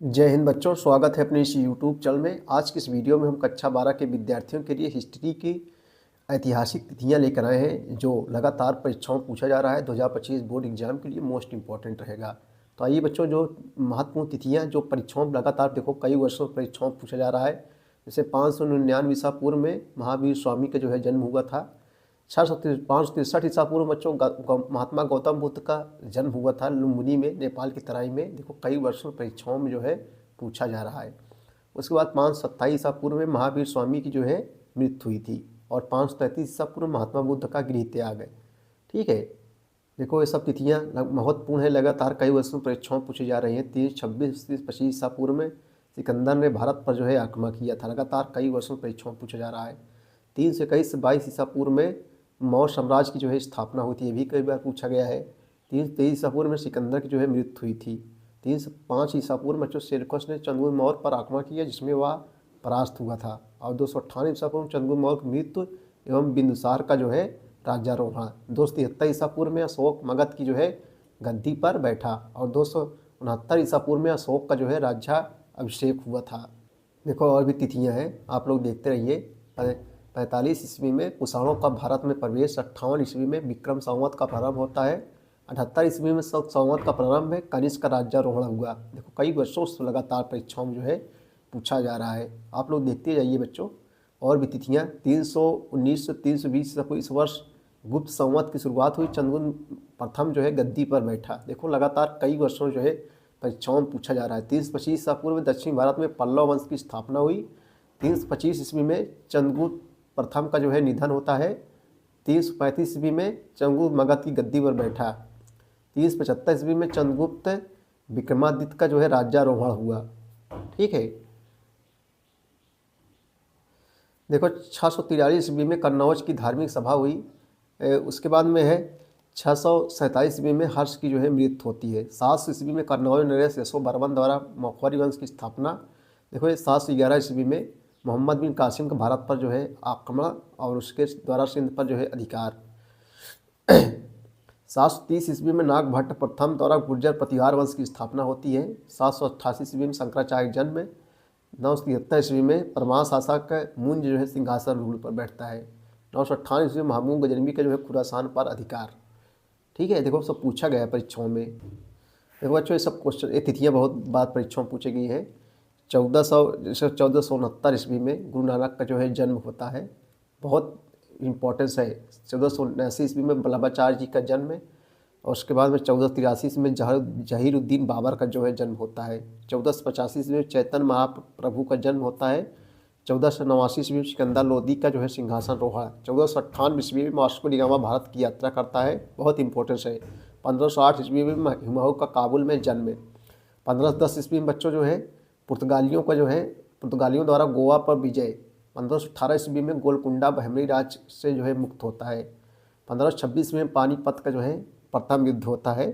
जय हिंद बच्चों, स्वागत है अपने इस यूट्यूब चैनल में। आज की इस वीडियो में हम कक्षा 12 के विद्यार्थियों के लिए हिस्ट्री की ऐतिहासिक तिथियां लेकर आए हैं जो लगातार परीक्षाओं में पूछा जा रहा है। 2025 बोर्ड एग्जाम के लिए मोस्ट इंपॉर्टेंट रहेगा। तो आइए बच्चों, जो महत्वपूर्ण तिथियां जो परीक्षाओं में लगातार देखो कई वर्षों में परीक्षाओं में पूछा जा रहा है। जैसे 599 ईसा पूर्व में महावीर स्वामी का जो है जन्म हुआ था। 563 ईसा पूर्व बच्चों महात्मा गौतम बुद्ध का जन्म हुआ था लुम्बिनी में, नेपाल की तराई में। देखो कई वर्षों परीक्षाओं में जो है पूछा जा रहा है। उसके बाद 527 ईसा पूर्व में महावीर स्वामी की जो है मृत्यु हुई थी। और 533 ईसा पूर्व महात्मा बुद्ध का गृह त्याग है। ठीक है, देखो ये सब तिथियां महत्वपूर्ण है, लगातार कई वर्षों में परीक्षाओं में पूछी जा रही हैं। 326 25 ईसा पूर्व में सिकंदर ने भारत पर जो है आक्रमण किया था। लगातार कई वर्षों में परीक्षाओं में पूछा जा रहा है। 321 से 22 ईसा पूर्व में मौर्य साम्राज्य की जो है स्थापना हुई थी, ये भी कई बार पूछा गया है। 323 ईसा पूर्व में सिकंदर की जो है मृत्यु हुई थी। 305 ईसा पूर्व में सेल्यूकस ने चंद्रगुप्त मौर्य पर आक्रमण किया जिसमें वह परास्त हुआ था। और 298 ईसा पूर्व में चंद्रगुप्त मौर्य की मृत्यु एवं बिंदुसार का जो है राज्यारोहण। 273 ईसा पूर्व में अशोक मगध की जो है गद्दी पर बैठा। और 269 ईसा पूर्व में अशोक का जो है राज्याभिषेक हुआ था। देखो और भी तिथियां हैं, आप लोग देखते रहिए। 45 ईस्वी में कुषाणों का भारत में प्रवेश। 58 ईस्वी में विक्रम संवत का प्रारंभ होता है। 78 ईस्वी में शक संवत का प्रारंभ है। कनिष्क का राज्यारोहण हुआ। देखो कई वर्षों से लगातार परीक्षाओं में जो है पूछा जा रहा है। आप लोग देखते जाइए बच्चों और भी तिथियां। 319 से 320 इस वर्ष गुप्त संवत की शुरुआत हुई। चंद्रगुप्त प्रथम जो है गद्दी पर बैठा। देखो लगातार कई वर्षों जो है परीक्षाओं में पूछा जा रहा है। 325 ईसा पूर्व में दक्षिण भारत में पल्लव वंश की स्थापना हुई। 325 ईस्वी में चंद्रगुप्त प्रथम का जो है निधन होता है। 335 ईस्वी में चंद्रगुप्त मगध की गद्दी पर बैठा। 375 ईस्वी में चंद्रगुप्त विक्रमादित्य का जो है राज्यारोहण हुआ। ठीक है, देखो 643 ईस्वी में कन्नौज की धार्मिक सभा हुई। उसके बाद में है 647 ईस्वी में हर्ष की जो है मृत्यु होती है। 700 ईस्वी में कन्नौज नरेश यशोवर्मन द्वारा मखौरी वंश की स्थापना। देखो ये 711 ईस्वी में मोहम्मद बिन कासिम का भारत पर जो है आक्रमण और उसके द्वारा सिंध पर जो है अधिकार। 730 ईस्वी में नागभट्ट प्रथम द्वारा गुर्जर प्रतिहार वंश की स्थापना होती है। 788 ईस्वी में शंकराचार्य का जन्म है। 973 ईस्वी में परमार शासक मुंज जो है सिंहासन रूल पर बैठता है। 958 ईस्वी में महमूद गजनवी का जो है खुरासान पर अधिकार। ठीक है, देखो सब पूछा गया है परीक्षाओं में। देखो बच्चों ये सब क्वेश्चन, ये तिथियाँ बहुत बार परीक्षाओं में पूछी गई है। 1469 ईस्वी में गुरु नानक का जो है जन्म होता है, बहुत इम्पोर्टेंस है। 1479 ईस्वी में बल्लभाचार्य जी का जन्म है। और उसके बाद में 1483 ईस्वी में जहीरुद्दीन बाबर का जो है जन्म होता है। 1485 ईस्वी में चैतन्य महाप्रभु का जन्म होता है। 1489 ईस्वी में सिकंदर लोदी का जो है सिंहासन रोहा। 1498 ईस्वी में वास्को डी गामा भारत की यात्रा करता है, बहुत इंपॉर्टेंस है। 1508 ईस्वी में हुमायूं का काबुल में जन्म है। 1510 ईस्वी में बच्चों जो है पुर्तगालियों द्वारा गोवा पर विजय। 1518 ईस्वी में गोलकुंडा बहमनी राज से जो है मुक्त होता है। 1526 में पानीपत का जो है प्रथम युद्ध होता है।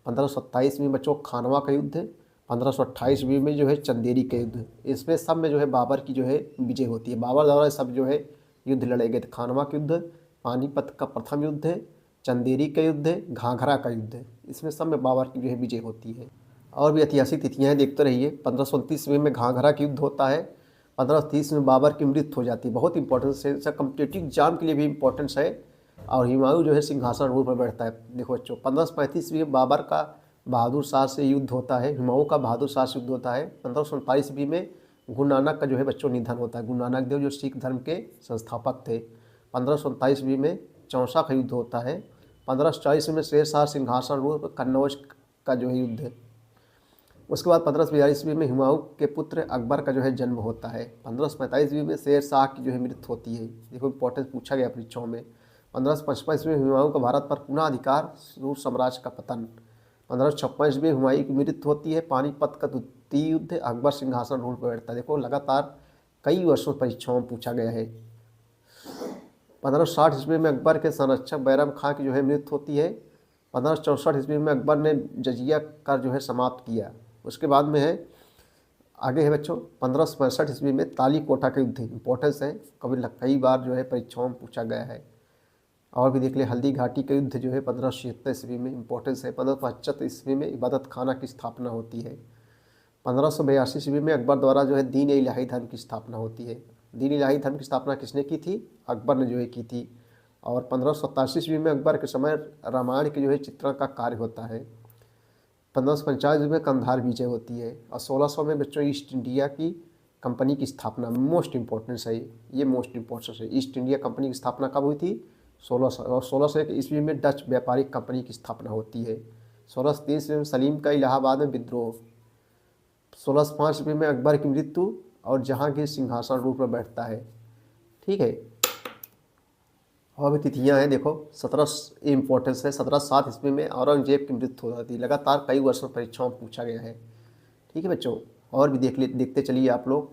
1527 में बच्चों खानवा का युद्ध। 1528 में जो है चंदेरी का युद्ध। इसमें सब में जो है बाबर की जो है विजय होती है। बाबर द्वारा सब जो है युद्ध लड़े गए थे। खानवा का युद्ध, पानीपत का प्रथम युद्ध है, चंदेरी का युद्ध है, घाघरा का युद्ध है। इसमें सब में बाबर की जो है विजय होती है। और भी ऐतिहासिक तिथियां हैं, देखते रहिए। 1529 में घाघरा का युद्ध होता है। 1530 में बाबर की मृत्यु हो जाती है, बहुत इंपॉर्टेंस है, कम्पिटेटिव एग्जाम के लिए भी इंपॉर्टेंस है। और हुमायूं जो है सिंहासन रूल पर बैठता है। देखो बच्चों 1535 में बाबर का बहादुर शाह से युद्ध होता है। हुमायूं का बहादुर शाह से युद्ध होता है। 1547 ईस्वी में गुरु नानक का जो है बच्चों निधन होता है। गुरु नानक देव जो सिख धर्म के संस्थापक थे। 1547 ईस्वी में चौसा का युद्ध होता है। 1540 में शेर शाह सिंहासन रूल पर कन्नौज का जो है युद्ध है। उसके बाद 1542 ईस्वी में हुमायूं के पुत्र अकबर का जो है जन्म होता है। 1545 ईस्वी में शेर शाह की जो है मृत्यु होती है। देखो इंपॉर्टेंस पूछा गया परीक्षाओं में। 1555 ईस्वी में हुमायूं का भारत पर पुनः अधिकार, सूर साम्राज्य का पतन। 1556 ईस्वी में हुमायूं की मृत्यु होती है। पानीपत का द्वितीय युद्ध, अकबर सिंहासन रूल पर बैठता है। देखो लगातार कई वर्षों परीक्षाओं में पूछा गया है। 1560 ईस्वी में अकबर के संरक्षक बैरम खां की जो है मृत्यु होती है। 1564 ईस्वी में अकबर ने जजिया कर जो है समाप्त किया। उसके बाद में है आगे है बच्चों 1565 ईस्वी में ताली कोटा का युद्ध, इंपॉर्टेंस है, कई बार जो है परीक्षाओं में पूछा गया है। और भी देख ले हल्दी घाटी का युद्ध जो है 1576 ईस्वी में, इंपॉर्टेंस है। 1575 ईस्वी में इबादत खाना की स्थापना होती है। 1582 ईस्वी में अकबर द्वारा जो है दीन ए इलाही धर्म की स्थापना होती है। दीन इलाही धर्म की स्थापना किसने की थी? अकबर ने जो है की थी। और 1587 ईस्वी में अकबर के समय रामायण के जो है चित्रण का कार्य होता है। 1545 में कंधार विजय होती है। और 1600 में बच्चों ईस्ट इंडिया की कंपनी की स्थापना, मोस्ट इम्पोर्टेंस है ये, मोस्ट इम्पोर्टेंस है। ईस्ट इंडिया कंपनी की स्थापना कब हुई थी? 1600। और 1601 ईस्वी में डच व्यापारिक कंपनी की स्थापना होती है। 1630 में सलीम का इलाहाबाद में विद्रोह। 1605 ईस्वी में अकबर की मृत्यु और जहांगीर सिंहासन रूप में बैठता है। ठीक है। और भी तिथियाँ हैं, देखो 17 इम्पोर्टेंस है। 1707 ईस्वी में औरंगजेब की मृत्यु हो जाती है। लगातार कई वर्षों परीक्षाओं में पूछा गया है। ठीक है बच्चों, और भी देखते चलिए आप लोग।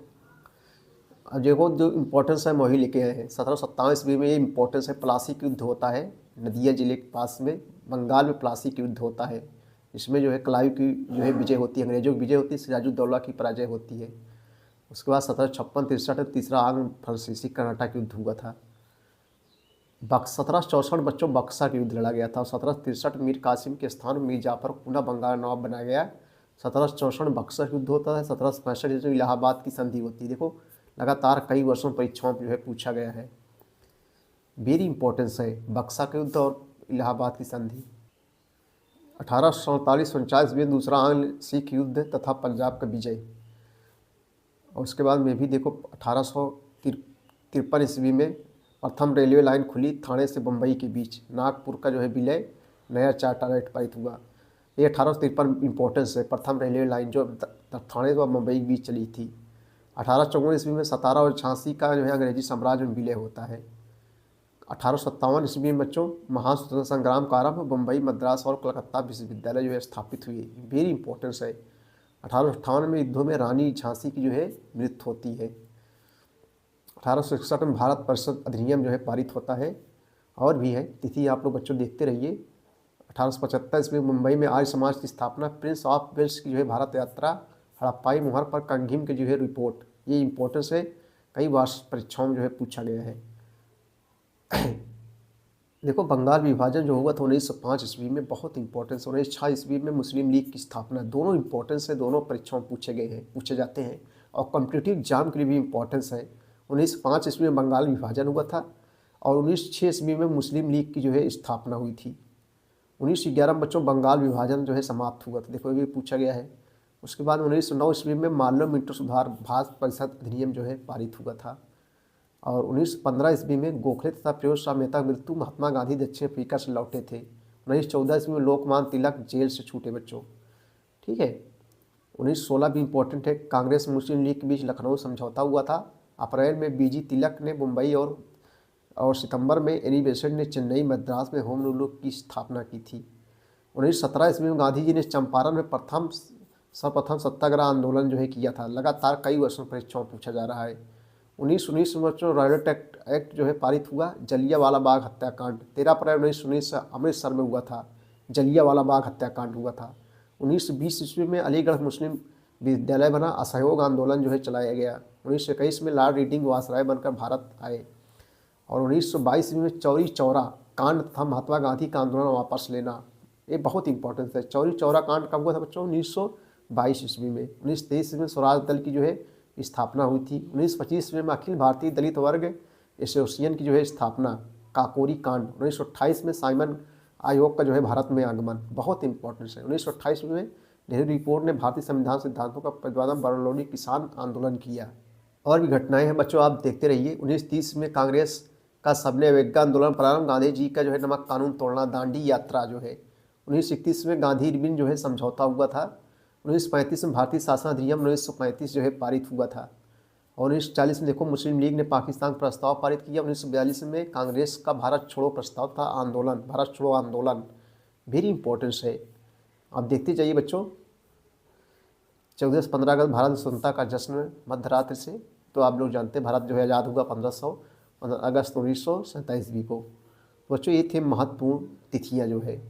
अब देखो जो इम्पोर्टेंस है वही लेके आए हैं। 1757 ईस्वी में ये इम्पोर्टेंस है, प्लासी का युद्ध होता है नदिया जिले के पास में, बंगाल में प्लासी का युद्ध होता है। इसमें जो है क्लाइव की जो है विजय होती है, अंग्रेजों की विजय होती है, सिराजुद्दौला की पराजय होती है। उसके बाद 1756-63 तीसरा आंग्ल फ्रांसीसी कर्नाटक युद्ध हुआ था। 1764 बच्चों बक्सा का युद्ध लड़ा गया था। 1763 मीर कासिम के स्थान मीर जाफर को पुनः बंगाल नवाब बनाया गया। 1764 बक्सर युद्ध होता है। 1765 जो इलाहाबाद की संधि होती है। देखो लगातार कई वर्षों परीक्षाओं में जो है पूछा गया है, वेरी इंपॉर्टेंस है बक्सा का युद्ध और इलाहाबाद की संधि। 1847-49 में दूसरा आंग्ल सिख युद्ध तथा पंजाब का विजय। और उसके बाद में भी देखो 1853 ईस्वी में प्रथम रेलवे लाइन खुली थाने से बम्बई के बीच, नागपुर का जो है विलय नया चार्टर पारित हुआ। ये 1853 इम्पोर्टेंस है, प्रथम रेलवे लाइन जो थाने व मुंबई के बीच चली थी। 1854 ईस्वी में सतारा और झांसी का जो है अंग्रेजी साम्राज्य में विलय होता है। 1857 ईस्वी में बच्चों महान स्वतंत्रता संग्राम का आरंभ, मुंबई, मद्रास और कलकत्ता विश्वविद्यालय जो है स्थापित हुए, वेरी इंपॉर्टेंस है। 1858 में युद्धों में रानी झांसी की जो है मृत्यु होती है। 1861 में भारत परिषद अधिनियम जो है पारित होता है। और भी है तिथि, आप लोग बच्चों देखते रहिए। 1875 ईस्वी में मुंबई में आर्य समाज की स्थापना, प्रिंस ऑफ वेल्स की जो है भारत यात्रा, हड़प्पाई मुहर पर कंघीम की जो है रिपोर्ट, ये इंपॉर्टेंस है, कई बार परीक्षाओं में जो है पूछा गया है। देखो बंगाल विभाजन जो हुआ था 1905 ईस्वी में, बहुत इंपॉर्टेंस। 1906 ईस्वी में मुस्लिम लीग की स्थापना, दोनों इंपॉर्टेंस है, दोनों परीक्षाओं में पूछे गए हैं, पूछे जाते हैं और कॉम्पिटिटिव एग्जाम के लिए भी इंपॉर्टेंस है। 1905 ईस्वी में बंगाल विभाजन हुआ था और 1906 ईस्वी में मुस्लिम लीग की जो है स्थापना हुई थी। 1911 में बच्चों बंगाल विभाजन जो है समाप्त हुआ था, देखो ये पूछा गया है। उसके बाद 1909 ईस्वी में माल्लो मिंटो सुधार भारत परिषद अधिनियम जो है पारित हुआ था। और 1915 ईस्वी में गोखले तथा फिरोज शाह मेहता की मृत्यु, महात्मा गांधी दक्षिण अफ्रीका से लौटे थे। 1914 ईस्वी में लोकमान्य तिलक जेल से छूटे बच्चों। ठीक है। 1916 भी इंपॉर्टेंट है, कांग्रेस मुस्लिम लीग के बीच लखनऊ समझौता हुआ था। अप्रैल में बीजी तिलक ने मुंबई और सितंबर में एनी बेसेंट ने चेन्नई मद्रास में होम रूल की स्थापना की थी। 1917 ईस्वी में गांधी जी ने चंपारण में सर्वप्रथम सत्याग्रह आंदोलन जो है किया था। लगातार कई वर्षों परीक्षाओं में पूछा जा रहा है। 1919 में बच्चों रॉयलेट एक्ट जो है पारित हुआ। जलियांवाला बाग हत्याकांड 13 अप्रैल 1919 अमृतसर में हुआ था, जलियांवाला बाग हत्याकांड हुआ था। 1920 ईस्वी में अलीगढ़ मुस्लिम विद्यालय बना, असहयोग आंदोलन जो है चलाया गया। 1921 में लॉर्ड रीडिंग वासराय बनकर भारत आए। और 1922 ईस्वी में चौरी चौरा कांड तथा महात्मा गांधी का आंदोलन वापस लेना, ये बहुत इंपॉर्टेंट है। चौरी चौरा कांड कब हुआ था बच्चों? 1922 ईस्वी में। 1923 ईस्वी में स्वराज दल की जो है स्थापना हुई थी। 1925 ईस्वी में अखिल भारतीय दलित वर्ग एसोसिएशन की जो है स्थापना, काकोरी कांड। 1928 में साइमन आयोग का जो है भारत में आगमन, बहुत इंपॉर्टेंट है। 1928 में नेहरू रिपोर्ट ने भारतीय संविधान सिद्धांतों का प्रतिपादन, बरलौली किसान आंदोलन किया। और भी घटनाएं हैं बच्चों, आप देखते रहिए। 1930 में कांग्रेस का सबने अवज्ञा आंदोलन प्रारंभ, गांधी जी का जो है नमक कानून तोड़ना, दांडी यात्रा जो है। 1931 में गांधी इरविन जो है समझौता हुआ था। 1935 में भारतीय शासन अधिनियम 1935 जो है पारित हुआ था। और 1940 में देखो मुस्लिम लीग ने पाकिस्तान प्रस्ताव पारित किया। 1942 में कांग्रेस का भारत छोड़ो प्रस्ताव था, आंदोलन, भारत छोड़ो आंदोलन, वेरी इंपॉर्टेंस है। आप देखते जाइए बच्चों। 14 से 15 अगस्त भारत स्वतंत्रता का जश्न मध्यरात्रि से, तो आप लोग जानते हैं भारत जो है आज़ाद हुआ 15 अगस्त 1947 ईस्वी को। बच्चों ये थे महत्वपूर्ण तिथियाँ जो है।